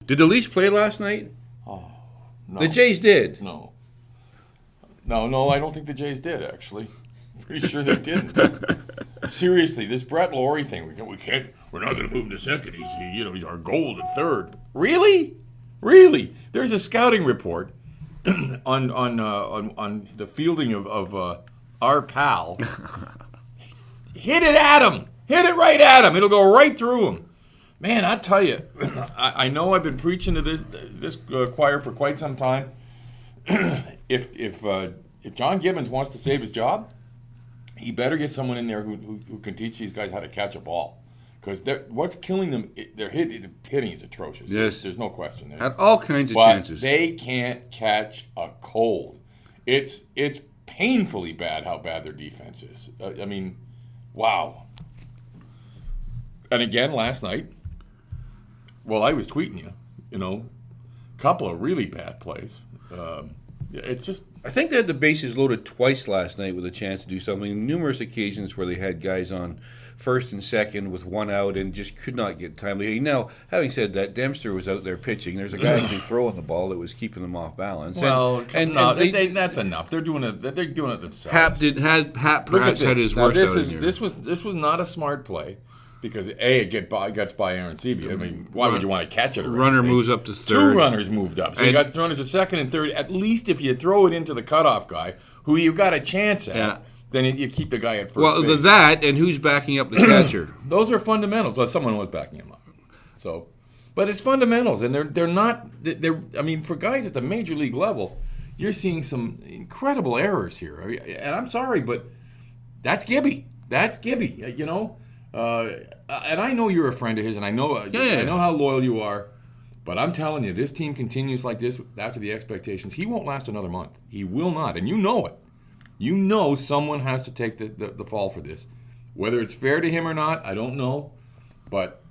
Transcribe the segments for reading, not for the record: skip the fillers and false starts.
Did the Leafs play last night? Oh, no. The Jays did. No, I don't think the Jays did, actually. Pretty sure they didn't. Seriously, this Brett Laurie thing, we're not going to move him to second. He's our gold at third. Really? There's a scouting report on the fielding of our pal. Hit it at him. Hit it right at him. It'll go right through him. Man, I tell you, I know I've been preaching to this choir for quite some time. If John Gibbons wants to save his job, he better get someone in there who can teach these guys how to catch a ball. Because what's killing them, their hitting is atrocious. Yes. There's no question there. Had all kinds of But chances. they can't catch a cold. It's painfully bad how bad their defense is. Wow. And again, last night, I was tweeting you, couple of really bad plays. It's just... I think they had the bases loaded twice last night with a chance to do something. Numerous occasions where they had guys on first and second with one out and just could not get timely. Now, having said that, Dempster was out there pitching. There's a guy actually throwing the ball that was keeping them off balance. That's enough. They're doing it. They're doing it themselves. Hap perhaps had his worst outing here. This was not a smart play. Because it gets by Aaron Seavey. Why would you want to catch it? Runner moves up to third. 2 runners moved up. So you got runners at second and third. At least if you throw it into the cutoff guy, who you got a chance at, then you keep the guy at first base. Well, that and who's backing up the catcher. Those are fundamentals. Well, someone was backing him up. So, but it's fundamentals, and they're not. For guys at the major league level, you're seeing some incredible errors here. And I'm sorry, but that's Gibby. And I know you're a friend of his, and I know how loyal you are. But I'm telling you, this team continues like this after the expectations. He won't last another month. He will not, and you know it. You know someone has to take the fall for this. Whether it's fair to him or not, I don't know. But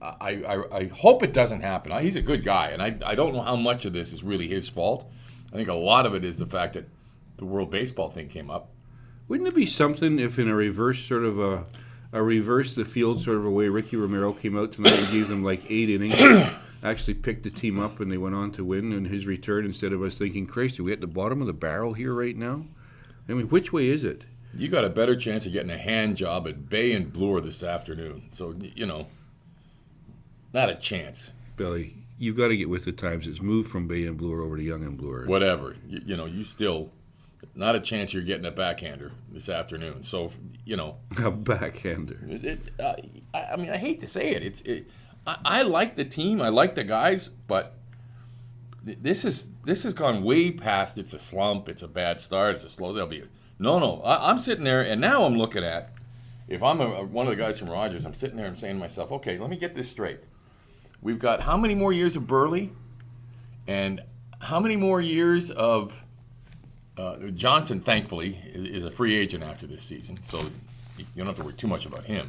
I hope it doesn't happen. He's a good guy, and I don't know how much of this is really his fault. I think a lot of it is the fact that the World Baseball thing came up. Wouldn't it be something if in a reverse sort of a reverse the field sort of a way Ricky Romero came out tonight and gave them like 8 innings, actually picked the team up and they went on to win in his return instead of us thinking, Christ, are we at the bottom of the barrel here right now? Which way is it? You got a better chance of getting a hand job at Bay and Bloor this afternoon. So, not a chance. Billy, you've got to get with the times. It's moved from Bay and Bloor over to Young and Bloor. Whatever. You still... Not a chance you're getting a backhander this afternoon. So, A backhander. I hate to say it. I like the team. I like the guys. But this has gone way past it's a slump. It's a bad start. It's a slow. No. I'm sitting there, and now I'm looking at, if I'm one of the guys from Rogers, I'm sitting there and saying to myself, okay, let me get this straight. We've got how many more years of Burley? And how many more years of... Johnson, thankfully, is a free agent after this season, so you don't have to worry too much about him.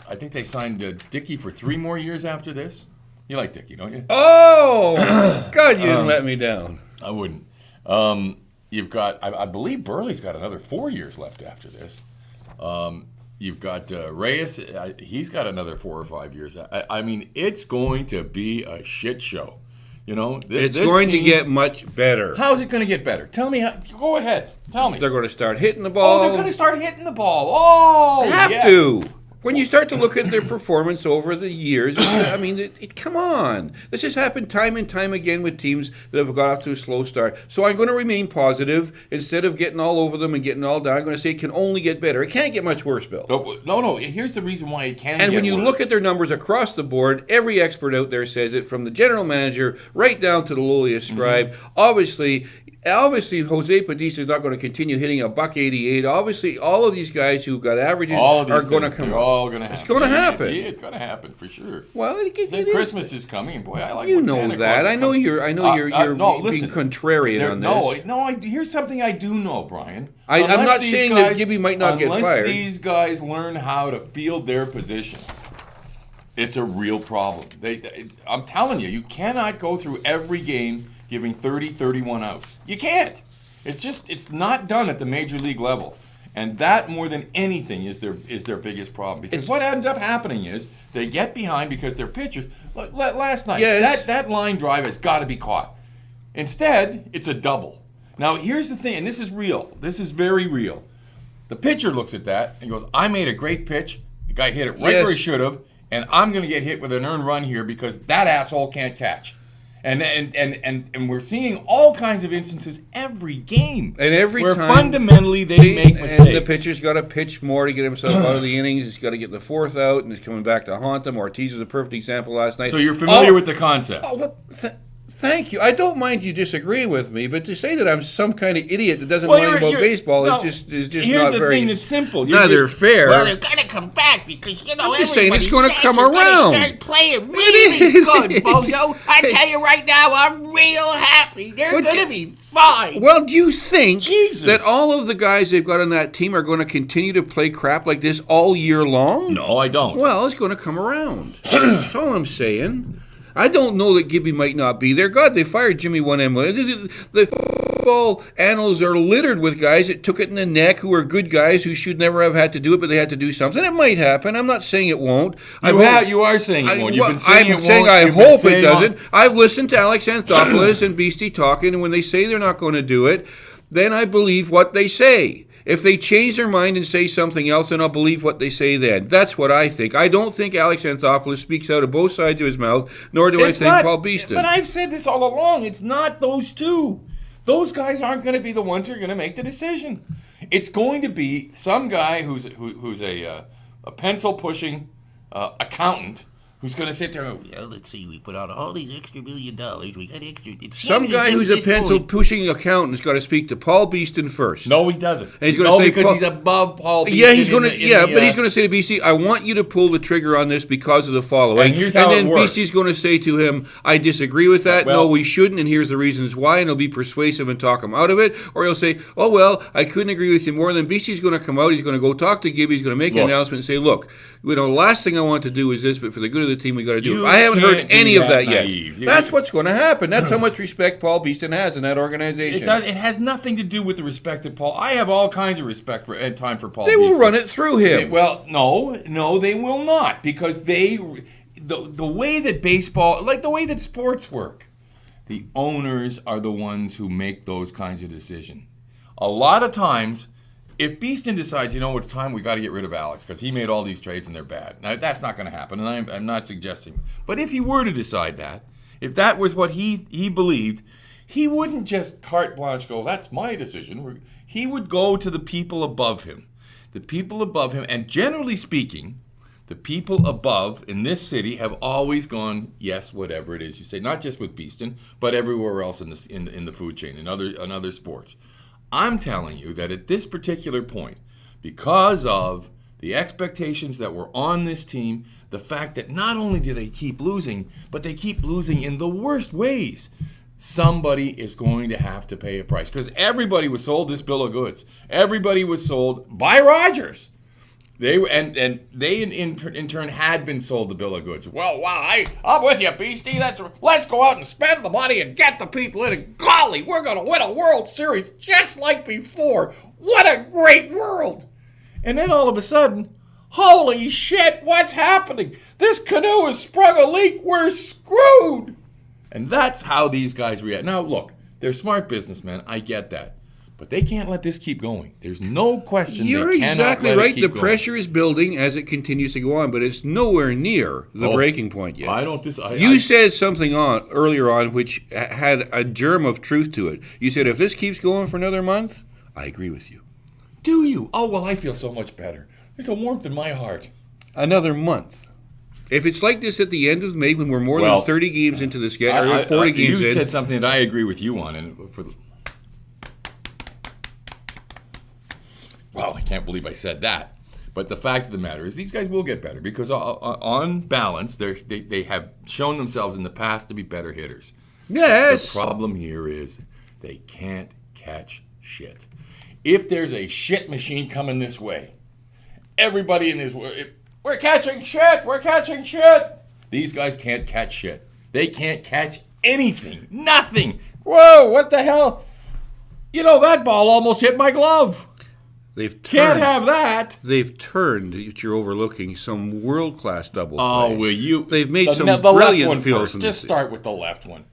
I think they signed Dickey for 3 more years after this. You like Dickey, don't you? Oh, God, you didn't let me down. I wouldn't. You've got, I believe Burley's got another 4 years left after this. You've got Reyes, he's got another 4 or 5 years. It's going to be a shit show. It's going to get much better. How's it going to get better? Tell me. Go ahead. Tell me. They're going to start hitting the ball. They're going to start hitting the ball. Oh, they have to. When you start to look at their performance over the years, come on. This has happened time and time again with teams that have got off to a slow start. So I'm going to remain positive. Instead of getting all over them and getting all down, I'm going to say it can only get better. It can't get much worse, Bill. No. Here's the reason why it can get worse. And when you look at their numbers across the board, every expert out there says it, from the general manager right down to the lowliest scribe. Mm-hmm. Obviously, Jose Padilla is not going to continue hitting a .188. Obviously, all of these guys who've got averages are going to come up. All going to happen. It's going to happen. Yeah, it's going to happen for sure. Well, Christmas is coming. Boy, I like. You know that. I know you're being contrarian on this. No. Here's something I do know, Brian. I'm not saying that Gibby might not get fired. Unless these guys learn how to field their positions, it's a real problem. I'm telling you, you cannot go through every game giving 30, 31 outs. You can't. It's not done at the major league level. And that, more than anything, is their biggest problem. Because what ends up happening is they get behind because their pitchers. Last night, that line drive has got to be caught. Instead, it's a double. Now, here's the thing, and this is real. This is very real. The pitcher looks at that and goes, I made a great pitch. The guy hit it right where he should have, and I'm going to get hit with an earned run here because that asshole can't catch. And we're seeing all kinds of instances every game. And every where time fundamentally they make mistakes. And the pitcher's got to pitch more to get himself out of the innings. He's got to get the fourth out, and he's coming back to haunt them. Ortiz was a perfect example last night. So you're familiar with the concept. Thank you. I don't mind you disagreeing with me, but to say that I'm some kind of idiot that doesn't know anything about baseball is just here's not the very. thing that's simple. Neither fair. Well, they're gonna come back because I'm just saying it's going to come they're around. gonna start playing really good, Bozo. I tell you right now, I'm real happy. They're gonna be fine. Well, do you think Jesus. that all of the guys they've got on that team are going to continue to play crap like this all year long? No, I don't. Well, it's going to come around. That's all I'm saying. I don't know that Gibby might not be there. God, they fired Jimmy 1M. The football annals are littered with guys that took it in the neck who are good guys who should never have had to do it, but they had to do something. It might happen. I'm not saying it won't. You are saying it won't. You've been saying it won't. I'm saying I hope it doesn't. I've listened to Alex Anthopoulos and Beastie talking, and when they say they're not going to do it, then I believe what they say. If they change their mind and say something else, then I'll believe what they say then. That's what I think. I don't think Alex Anthopoulos speaks out of both sides of his mouth, nor do I think Paul Beeston. But I've said this all along. It's not those two. Those guys aren't going to be the ones who are going to make the decision. It's going to be some guy who's a pencil-pushing accountant who's going to sit there and go, Let's see, we put out all these extra $1 million. We got extra. Some guy who's a pencil-pushing accountant has got to speak to Paul Beeston first. No, he doesn't. And he's going to say, because he's above Paul Beeston. Yeah, he's going to. But he's going to say to Beastie, "I want you to pull the trigger on this because of the following." And here's how then it works. Beastie's going to say to him, "I disagree with that. No, we shouldn't, and here's the reasons why." And he'll be persuasive and talk him out of it. Or he'll say, "Oh well, I couldn't agree with you more." And then Beastie's going to come out. He's going to go talk to Gibby. He's going to make an announcement and say, "Look, the last thing I want to do is this, but for the good of the team, we got to do it." I haven't heard any of that yet. That's what's going to happen. That's how much respect Paul Beeston has in that organization. It has nothing to do with the respect of Paul. I have all kinds of respect and time for Paul. They will run it through him. No, they will not, because the way that baseball, like the way that sports work, the owners are the ones who make those kinds of decisions. A lot of times, if Beeston decides, it's time, we got to get rid of Alex because he made all these trades and they're bad. Now, that's not going to happen, and I'm not suggesting. But if he were to decide that, if that was what he believed, he wouldn't just carte blanche go, that's my decision. He would go to the people above him. The people above him, and generally speaking, the people above in this city have always gone, yes, whatever it is you say. Not just with Beeston, but everywhere else in the food chain, in other sports. I'm telling you that at this particular point, because of the expectations that were on this team, the fact that not only do they keep losing, but they keep losing in the worst ways, somebody is going to have to pay a price. Because everybody was sold this bill of goods. Everybody was sold by Rogers. They in turn had been sold the bill of goods. Well, wow, I'm with you, Beastie. Let's go out and spend the money and get the people in. And golly, we're going to win a World Series just like before. What a great world! And then all of a sudden, holy shit, what's happening? This canoe has sprung a leak. We're screwed. And that's how these guys react. Now, look, they're smart businessmen. I get that. But they can't let this keep going. There's no question. You're exactly right. The pressure is building as it continues to go on, but it's nowhere near the breaking point yet. I don't. You said something earlier on which had a germ of truth to it. You said if this keeps going for another month, I agree with you. Do you? Oh well, I feel so much better. There's a warmth in my heart. Another month. If it's like this at the end of May, when we're more than 30 games into the schedule, or 40 games in, you said something that I agree with you on, and Well, I can't believe I said that. But the fact of the matter is these guys will get better because on balance, they have shown themselves in the past to be better hitters. Yes. The problem here is they can't catch shit. If there's a shit machine coming this way, everybody in this world, we're catching shit. These guys can't catch shit. They can't catch anything. Nothing. Whoa, what the hell? That ball almost hit my glove. They've Can't turned. have that. They've turned. That you're overlooking some world class double Oh, plays. will you? They've made some the left brilliant one fields first. in Just this. start with the left one.